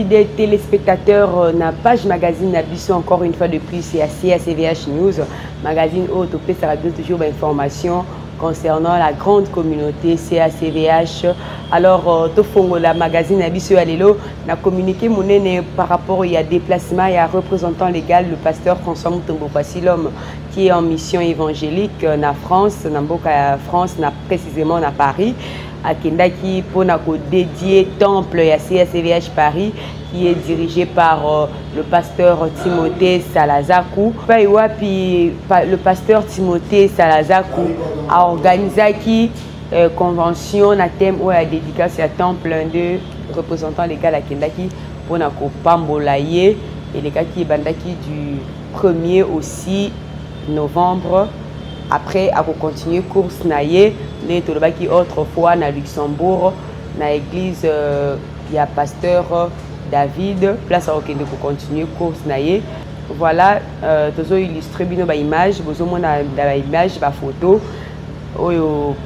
fidèles téléspectateurs, na page magazine Nabiso encore une fois de plus, c'est CACVH News, magazine auto ça va toujours d'informations concernant la grande communauté CACVH. Alors, la magazine Nabiso Alelo n'a communiqué monnaie par rapport il y a déplacement et à représentant légal le pasteur François Mutombo Basilom qui est en mission évangélique en France, précisément à Paris. À Kendaki pour dédier temple à CACVH Paris qui est dirigé par le pasteur Timothée Salazakou. Le pasteur Timothée Salazakou a organisé qui convention à thème où la dédicace à temple de représentant légal à Kendaki pour Pambolaye et les cas qui bandaki du 1er au 6 novembre. Après, à continuer course naïe, les qui autrefois na Luxembourg, na l'église, il y a pasteur David, place à pour continuer course naïe. Voilà, tous illustré bien ba image, vous avez la image, la photo.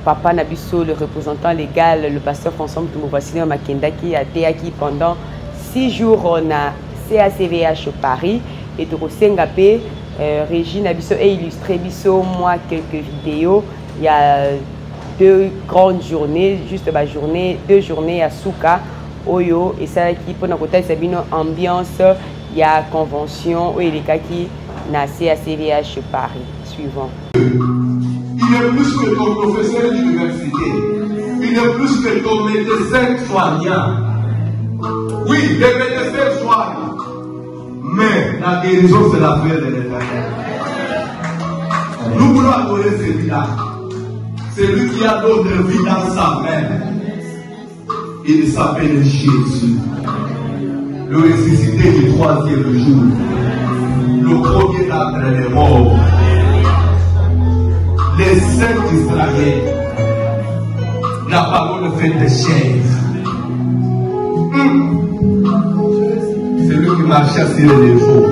Papa Nabiso, le représentant légal, le pasteur François Mutombo Basilom Makenda qui a été acquis pendant 6 jours na CACVH Paris et de Sengapé. Régine Abisso et illustré Bisso, moi quelques vidéos. Il y a 2 grandes journées, juste ma journée, 2 journées à Souka, Oyo, et ça qui pour notre côté c'est une ambiance. Il y a convention, et les cas qui na CACVH Paris. Suivant. Il est plus que ton professeur d'université. Il est plus que ton médecin soignant. Oui, les médecins soignent. Mais la guérison, c'est l'affaire de l'Éternel. Nous voulons adorer celui-là. Celui qui a notre vie dans sa main. Il s'appelle Jésus. Le ressuscité du 3e jour. Le premier d'entre les morts. Les saints d'Israël. La parole faite de chair. C'est lui qui marchait sur les eaux.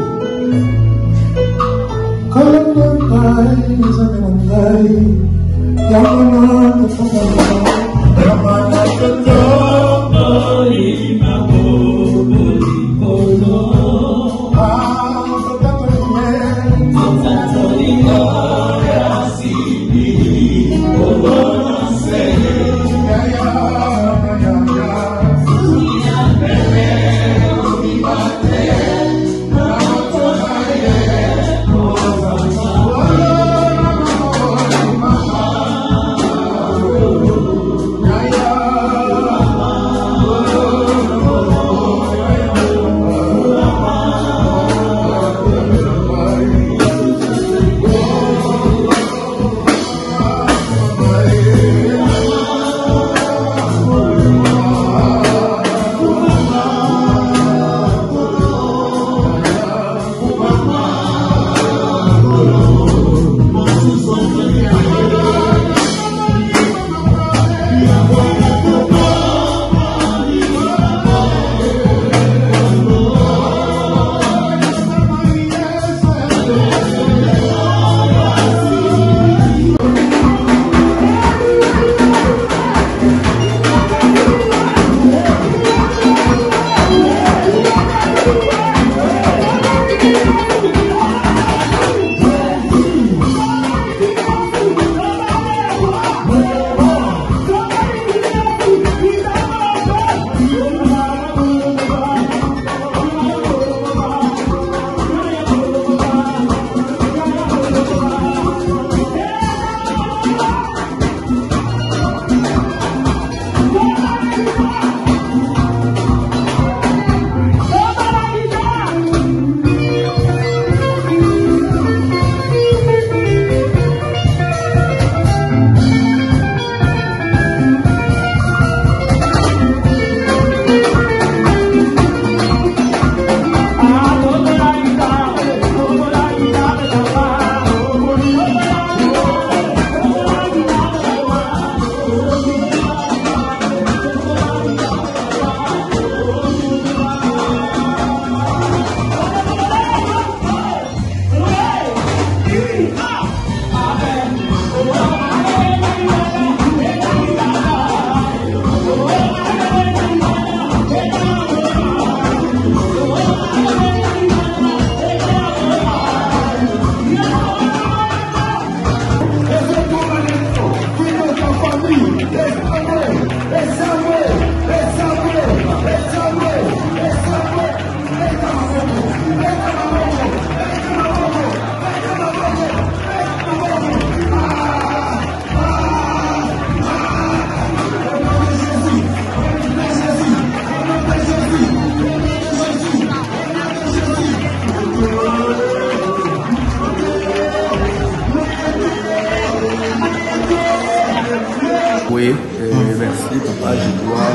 dit, papa, je dois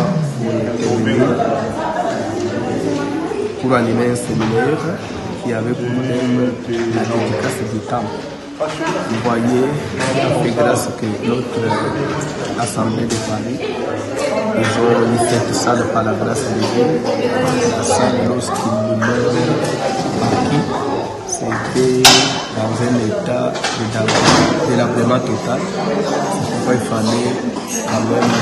pour animer un séminaire qui avait pour thème la dédicace du temple. Vous voyez, ça fait grâce que notre assemblée de Paris, ils ont mis cette salle par la grâce de Dieu. La salle, lorsqu'ils l'ont acquis, c'était dans un état de délabrement total. C'est pourquoi il fallait quand même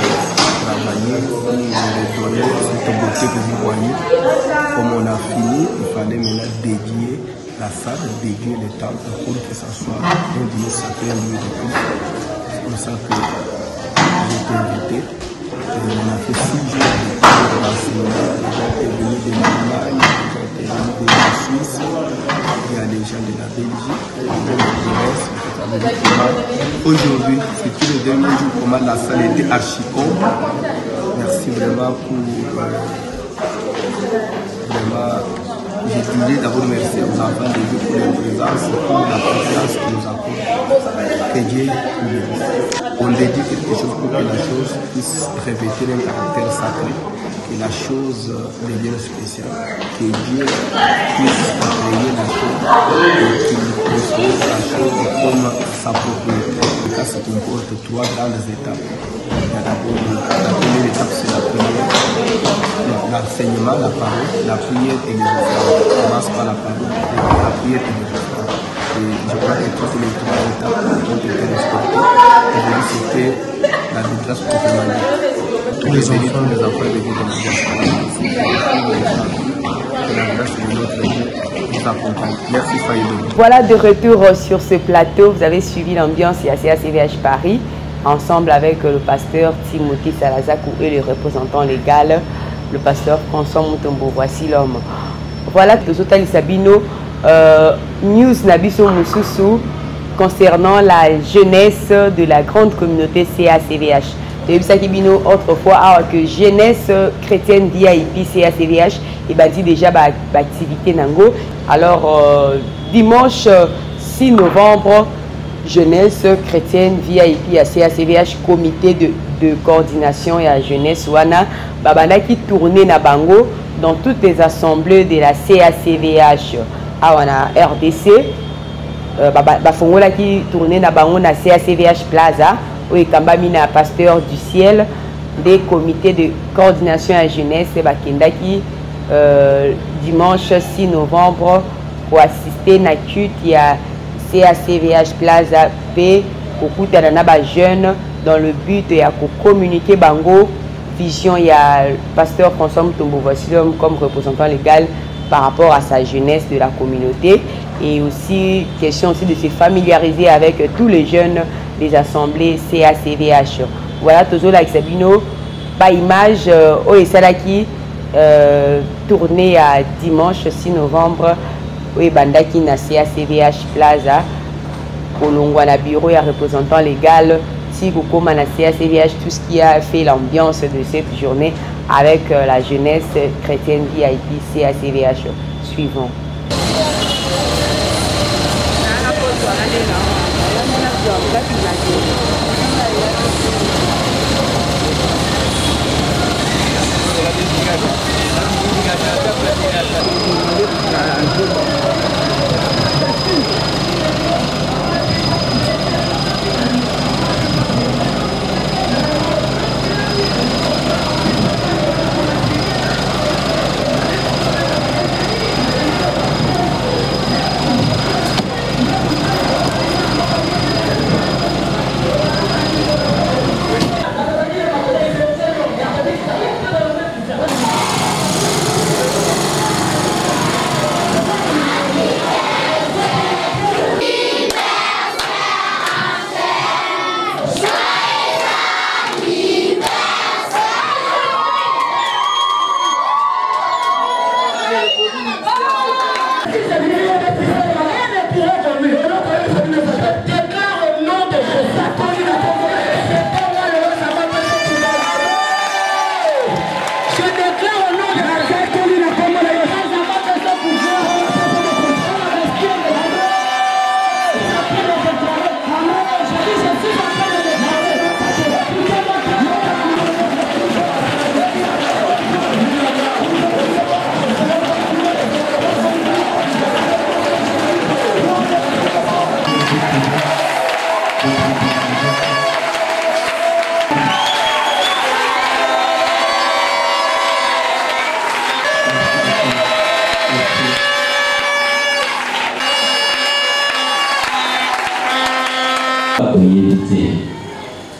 travailler pour redonner cette beauté que vous voyez. Comme on a fini, il fallait maintenant dédier la salle, dédier le temple pour que ça soit un lieu sacré, un lieu de culte. C'est pour ça que j'ai été invité. On a fait 6 jours de renseignement. Les gens étaient venus de l'Allemagne, les gens étaient venus de la Suisse, il y a des gens de la Belgique, même de l'Est. Aujourd'hui, c'est tous les derniers jours comment la salle était archi-haute. Merci vraiment pour je voulais d'abord remercier aux enfants de Dieu pour leur présence, pour la confiance qu'ils nous accordent. Que Dieu nous bénisse. On dédie quelque chose pour que la chose puisse revêtir un caractère sacré, que la chose devienne spéciale, que Dieu puisse créer la chose et qu'il conçoive la chose comme sa propriété. En tout cas, ça comporte 3 grandes étapes. La première étape, c'est la prière, l'enseignement, la parole, la prière et les offrandes. On commence par la parole, la prière et les offrandes. Et je crois que toutes les 3 étapes ont été respectées. Et c'était la dédicace complémentaire. Tous les enfants de Dieu de la diaspora, que la grâce de notre Dieu nous accompagne. Merci Faïdo. Voilà, de retour sur ce plateau. Vous avez suivi l'ambiance IACA CVH Paris, ensemble avec le pasteur Timothée Salazakou et le représentant légal, le pasteur François Moutombo. Voici l'homme. Voilà, Tozotali Sabino, news Nabiso Moussousou concernant la jeunesse de la grande communauté CACVH. Bino autrefois que jeunesse chrétienne VIP CACVH et dit déjà activité nango. Alors dimanche 6 novembre, jeunesse chrétienne VIP à CACVH, comité de coordination et à jeunesse wana babana qui tournait na bango dans toutes les assemblées de la CACVH à wana RDC bafongola qui tournait na bango na CACVH Plaza où kambami na pasteur du ciel des comités de coordination et à jeunesse bakendaki dimanche 6 novembre pour assister na culte à CACVH Plaza P pour na jeunes dans le but de communiquer bango vision. Il y a pasteur François Moutombo comme représentant légal par rapport à sa jeunesse de la communauté et aussi question aussi de se familiariser avec tous les jeunes des assemblées CACVH. Voilà toujours la Sabino pas image au Esalaki tournée à dimanche 6 novembre au Bandaki na CACVH Plaza Kolongwa na bureau et représentant légal si beaucoup na CACVH, tout ce qui a fait l'ambiance de cette journée avec la jeunesse chrétienne VIP CACVH. Suivant.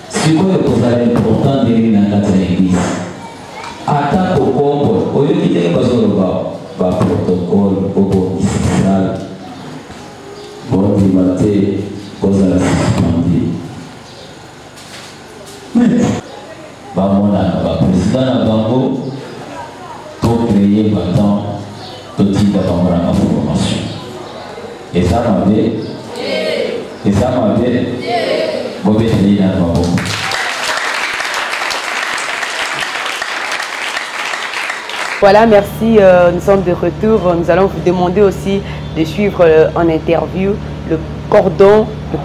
Si vous avez important de l'église, attaque au corps, au lieu de quitter le protocole, au officiel, bon primaté, cause à la suspendu. Mais, on a président Bango pour créer maintenant tout type de formation. Et ça m'avait, Voilà, merci. Nous sommes de retour. Nous allons vous demander aussi de suivre en interview le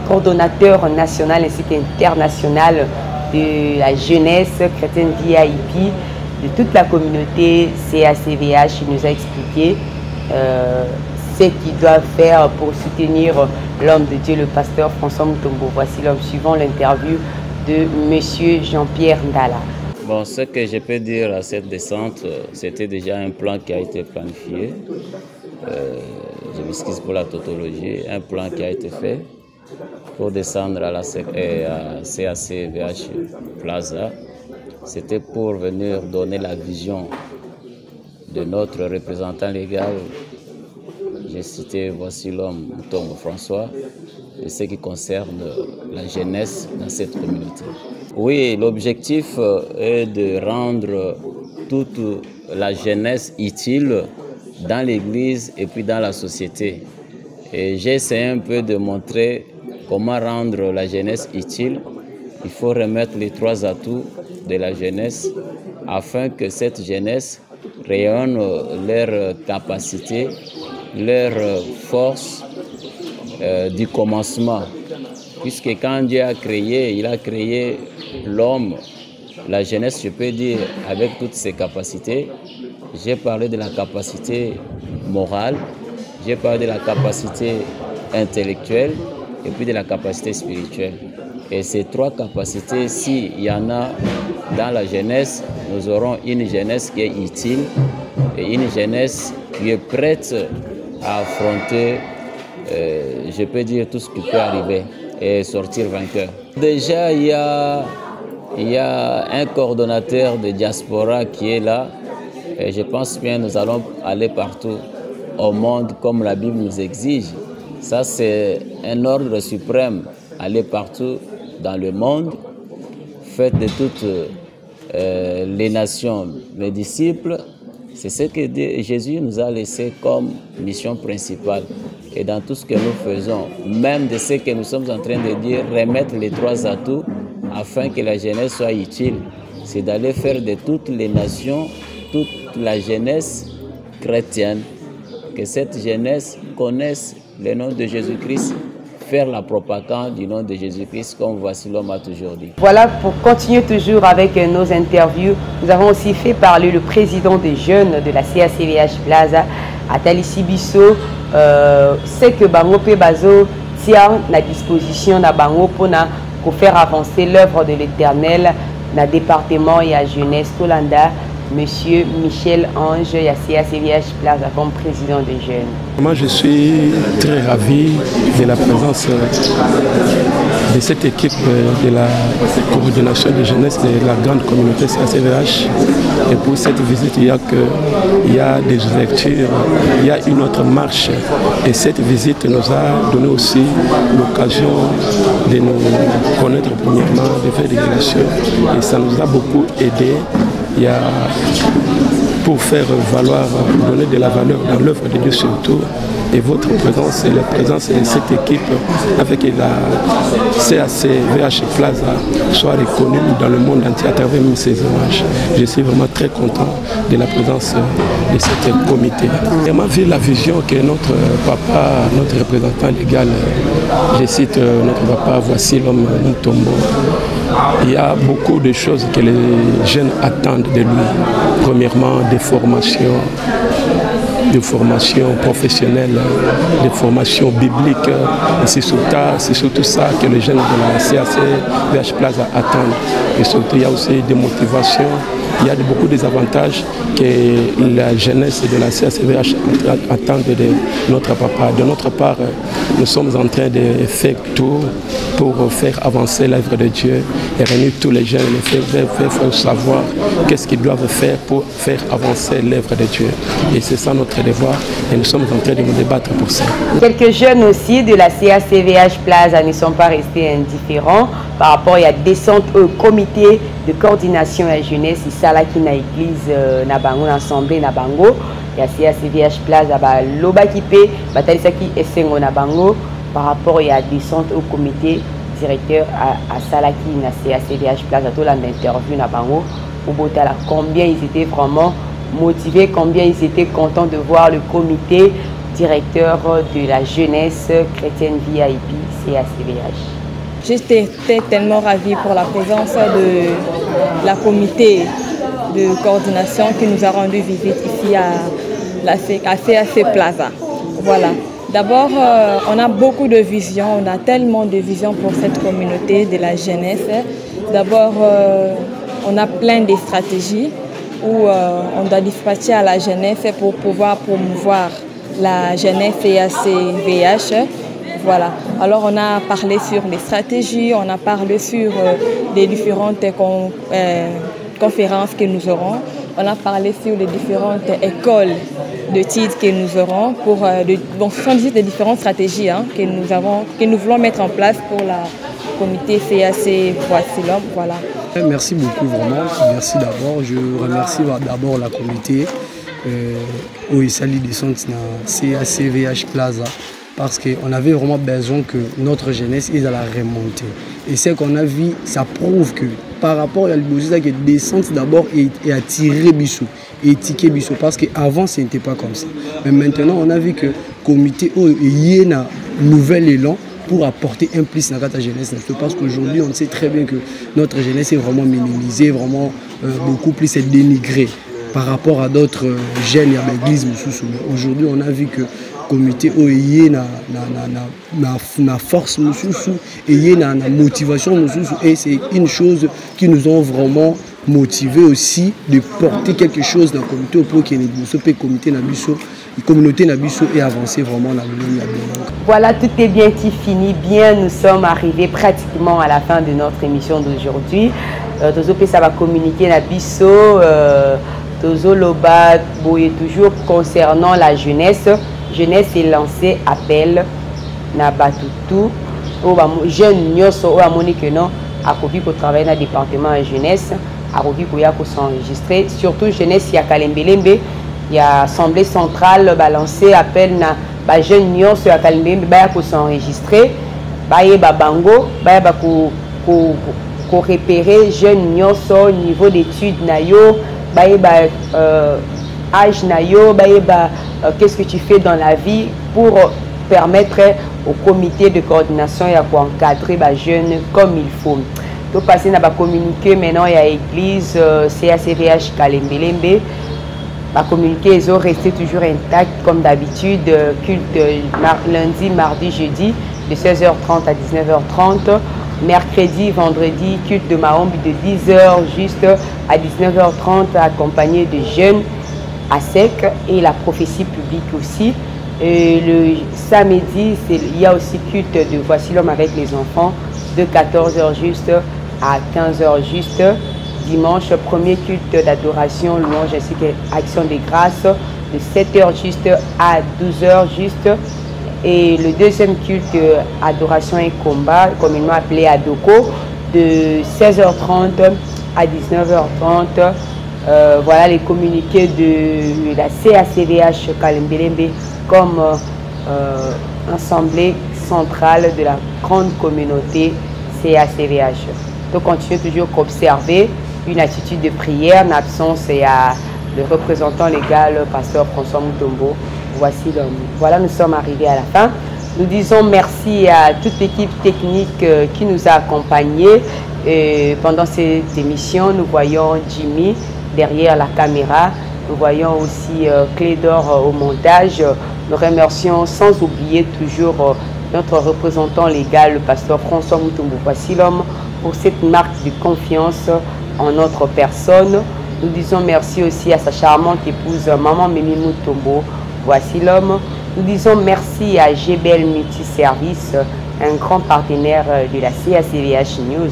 coordonnateur national ainsi qu'international de la jeunesse chrétienne VIP de toute la communauté CACVH. Il nous a expliqué ce qu'ils doivent faire pour soutenir l'homme de Dieu, le pasteur François Mutombo. Voici l'homme suivant, l'interview de M. Jean-Pierre Ndala. Bon, ce que je peux dire à cette descente, c'était déjà un plan qui a été planifié. Je m'excuse pour la tautologie, un plan qui a été fait pour descendre à la CACVH Plaza. C'était pour venir donner la vision de notre représentant légal. J'ai cité, voici l'homme, Mutombo François, de ce qui concerne la jeunesse dans cette communauté. Oui, l'objectif est de rendre toute la jeunesse utile dans l'Église et puis dans la société. Et j'ai essayé un peu de montrer comment rendre la jeunesse utile. Il faut remettre les 3 atouts de la jeunesse afin que cette jeunesse rayonne leur capacité, leur force du commencement. Puisque quand Dieu a créé, il a créé l'homme, la jeunesse, je peux dire, avec toutes ses capacités. J'ai parlé de la capacité morale, j'ai parlé de la capacité intellectuelle et puis de la capacité spirituelle. Et ces 3 capacités, s'il y en a dans la jeunesse, nous aurons une jeunesse qui est utile et une jeunesse qui est prête à affronter, je peux dire, tout ce qui peut arriver et sortir vainqueur. Déjà, il y a un coordonnateur de diaspora qui est là. Et je pense bien que nous allons aller partout au monde comme la Bible nous exige. Ça, c'est un ordre suprême. Aller partout dans le monde. Faites de toutes les nations mes disciples. C'est ce que Jésus nous a laissé comme mission principale. Et dans tout ce que nous faisons, même de ce que nous sommes en train de dire, remettre les 3 atouts afin que la jeunesse soit utile. C'est d'aller faire de toutes les nations, toute la jeunesse chrétienne, que cette jeunesse connaisse le nom de Jésus-Christ, faire la propagande du nom de Jésus-Christ comme voici l'homme a toujours dit. Voilà, pour continuer toujours avec nos interviews, nous avons aussi fait parler le président des jeunes de la CACVH Plaza, Atali Sibiso, c'est que Bango Pebazo tient la disposition de Bango pour faire avancer l'œuvre de l'Éternel dans le département et à jeunesse Tolanda. Monsieur Michel Ange, CACVH Plaza comme président des jeunes. Moi, je suis très ravi de la présence de cette équipe de la coordination de jeunesse de la grande communauté CACVH. Et pour cette visite, il y a des ouvertures, il y a une autre marche. Et cette visite nous a donné aussi l'occasion de nous connaître premièrement, de faire des relations. Et ça nous a beaucoup aidé. Il y a, pour faire valoir, donner de la valeur dans l'œuvre de Dieu surtout, et votre présence et la présence de cette équipe avec la CACVH Plaza soit reconnue dans le monde entier à travers ces images. Je suis vraiment très content de la présence de ce comité. Et moi, vu la vision que notre papa, notre représentant légal, je cite notre papa, voici l'homme Mutombo, il y a beaucoup de choses que les jeunes attendent de lui. Premièrement, des formations professionnelles, des formations bibliques. Et c'est surtout ça que les jeunes de la CACVH Plaza attendent. Et surtout, il y a aussi des motivations. Il y a beaucoup d'avantages que la jeunesse de la CACVH attend de notre papa. De notre part, nous sommes en train de faire tout pour faire avancer l'œuvre de Dieu et réunir tous les jeunes et faire savoir qu'est-ce qu'ils doivent faire pour faire avancer l'œuvre de Dieu. Et c'est ça notre devoir et nous sommes en train de nous débattre pour ça. Quelques jeunes aussi de la CACVH Plaza ne sont pas restés indifférents par rapport à la descente au comité de coordination et jeunesse ici à l'église Nabango, l'assemblée Nabango. Il y a CACVH Plaza, l'Oba Kipé, Batalisaki et Sengo Nabango par rapport à la descente au comité directeur à Salaki na CACVH Plaza, tout l'interview Nabango pour Botala. Combien ils étaient vraiment motivés, combien ils étaient contents de voir le comité directeur de la jeunesse chrétienne VIP CACVH. J'étais tellement ravie pour la présence de la comité de coordination qui nous a rendu visite ici à la CAC Plaza. Voilà. D'abord, on a beaucoup de visions, on a tellement de visions pour cette communauté de la jeunesse. D'abord, on a plein de stratégies où on doit dispatcher à la jeunesse pour pouvoir promouvoir la jeunesse CACVH. Voilà. Alors on a parlé sur les stratégies, on a parlé sur les différentes conférences que nous aurons, on a parlé sur les différentes écoles de titres que nous aurons pour ce sont des différentes stratégies que nous voulons mettre en place pour la comité CAC Voici l'homme. Voilà. Merci beaucoup vraiment. Merci d'abord. Je remercie d'abord la comité où il s'agit de son CACVH Plaza. Parce qu'on avait vraiment besoin que notre jeunesse ait à la remonter. Et ce qu'on a vu, ça prouve que par rapport à la que descente d'abord et attirer Bissou, et étiqueter Bissou. Parce qu'avant, ce n'était pas comme ça. Mais maintenant, on a vu que le comité y a un nouvel élan pour apporter un plus dans la jeunesse. Parce qu'aujourd'hui, on sait très bien que notre jeunesse est vraiment minimisée, vraiment beaucoup plus dénigrée par rapport à d'autres jeunes à l'église. Aujourd'hui, on a vu que comité oyé na force et na motivation et c'est une chose qui nous ont vraiment motivé aussi de porter quelque chose dans le comité pour que le comité communauté Nabiso et avancer vraiment dans le. Voilà, tout est bien qui finit bien. Nous sommes arrivés pratiquement à la fin de notre émission d'aujourd'hui. Tozo ça va communiquer Nabiso, Tozo Loba Boye toujours concernant la jeunesse. Jeunesse est lancé appel na batutu au jeune nyoso au amoni que non a kobi pour travailler dans le département de jeunesse a kobi pour ya ko s'enregistrer surtout jeunesse ya Kalembelembe il y a assemblée centrale lancé appel na ba jeune nyoso ya Kalembelembe ba ya ko s'enregistrer ba ye ba bango ba ya ba ko repérer jeune nyoso niveau d'études na yo ba ye ba âge na yo ba ye ba qu'est-ce que tu fais dans la vie pour permettre au comité de coordination et à encadrer les jeunes comme il faut. Donc passer à communiquer maintenant il y a l'église CACVH Kalembelembe. Va communiquer ils ont resté toujours intacts comme d'habitude. Culte lundi, mardi, jeudi de 16h30 à 19h30. Mercredi, vendredi, culte de Mahombi de 10h juste à 19h30 accompagné de jeunes à sec et la prophétie publique aussi. Et le samedi, il y a aussi culte de Voici l'homme avec les enfants de 14h juste à 15h juste. Dimanche, premier culte d'adoration, louange ainsi qu'action de grâce de 7h juste à 12h juste. Et le deuxième culte adoration et combat, communément appelé Adoko, de 16h30 à 19h30. Voilà les communiqués de la CACVH Kalembelembe comme assemblée centrale de la grande communauté CACVH. Donc continuez toujours d'observer une attitude de prière en absence et à le représentant légal, pasteur François Mutombo. Voici l'homme. Voilà, nous sommes arrivés à la fin. Nous disons merci à toute l'équipe technique qui nous a accompagnés. Et pendant cette émission, nous voyons Jimmy derrière la caméra. Nous voyons aussi Clé d'Or au montage. Nous remercions sans oublier toujours notre représentant légal, le pasteur François Mutombo. Voici l'homme pour cette marque de confiance en notre personne. Nous disons merci aussi à sa charmante épouse, Maman Mimi Mutombo. Voici l'homme Nous disons merci à GBL Multiservice, un grand partenaire de la CACVH News.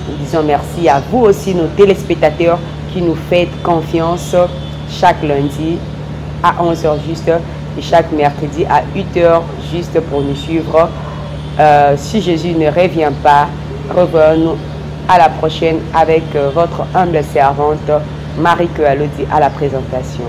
Nous disons merci à vous aussi, nos téléspectateurs, qui nous faites confiance chaque lundi à 11h juste et chaque mercredi à 8h juste pour nous suivre. Si Jésus ne revient pas, revenons à la prochaine avec votre humble servante Marie Coalodi à la présentation.